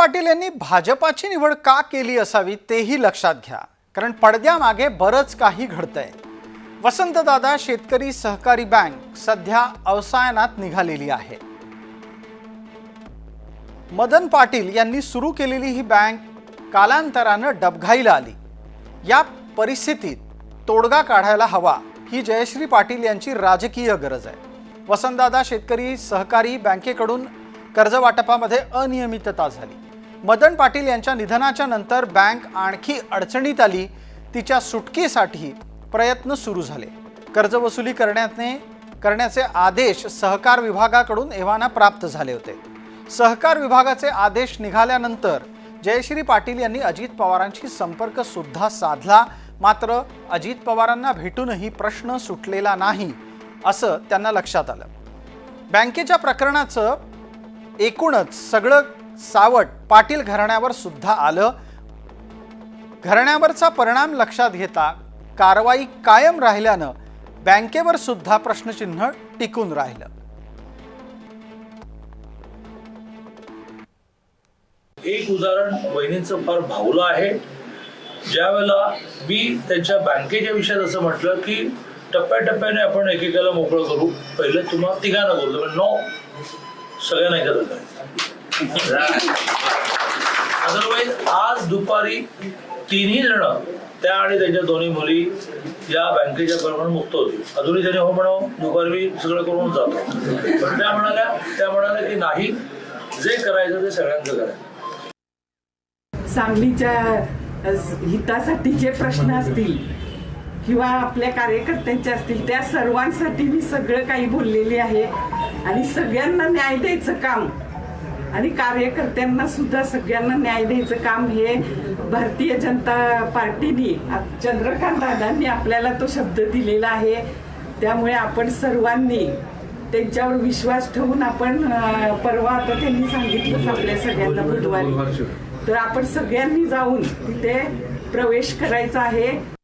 पाटील यांनी भाजपाची निवड का केली असावी तेही लक्षात घ्या, कारण पडद्यामागे बरंच काही घडतंय। वसंतदादा शेतकरी सहकारी बँक सध्या अवसायनात निघालेली आहे। मदन पाटील यांनी सुरू केलेली ही बँक कालांतराने डबघाईला आली। या परिस्थितीत तोडगा काढायला हवा ही जयश्री पाटील यांची राजकीय गरज आहे। वसंतदादा शेतकरी सहकारी बँकेकडून कर्ज वाटपामध्ये अनियमितता झाली। मदन पाटील यांच्या निधनाच्या नंतर बँक आणखी अडचणीत आली। तिच्या सुटकेसाठी प्रयत्न सुरू झाले। कर्ज वसुली करण्याचे आदेश सहकार विभागाकडून एव्हाना प्राप्त झाले होते। सहकार विभागाचे आदेश निघाल्यानंतर जयश्री पाटील यांनी अजित पवारांशी संपर्क सुद्धा साधला, मात्र अजित पवारांना भेटूनही प्रश्न सुटलेला नाही असं त्यांना लक्षात आलं। बँकेच्या प्रकरणाचं एकूणच सगळं सावट पाटील घराण्यावर सुद्धा आलं। घराण्यावरचा परिणाम लक्षात घेता कारवाई कायम राहिल्यानं बँकेवर सुद्धा प्रश्नचिन्ह टिकून राहिलं। एक उदाहरण वहिनींचं फार भावलं आहे। ज्यावेळेला मी त्यांच्या बँकेच्या विषयात असं म्हटलं की टप्प्याटप्प्याने आपण एकेकाला मोकळं करू, पहिलं तुम्हाला तिघांना बोलतो, पण नो, सगळ्यांना एकत्र अदरवाईज आज दुपारी तिन्ही जण त्या आणि त्यांच्या दोन्ही मुली या बँकेच्या प्रमाण मुक्त होती। अजूनही त्याने हो म्हणावं, दुपारी मी सगळं करून जातो, पण त्या म्हणाल्या की नाही, जे करायचं ते सगळ्यांचं करायचं। सांगलीच्या हितासाठी जे प्रश्न असतील किंवा आपल्या कार्यकर्त्यांचे असतील त्या सर्वांसाठी मी सगळं काही बोललेली आहे आणि सगळ्यांना न्याय द्यायचं काम आणि कार्यकर्त्यांना सुद्धा सगळ्यांना न्याय द्यायचं काम हे भारतीय जनता पार्टीने चंद्रकांत दादांनी आपल्याला तो शब्द दिलेला आहे। त्यामुळे आपण सर्वांनी त्यांच्यावर विश्वास ठेवून आपण परवा आता त्यांनी सांगितलं आपल्या सगळ्यांना बुधवारी, तर आपण सगळ्यांनी जाऊन तिथे प्रवेश करायचा आहे।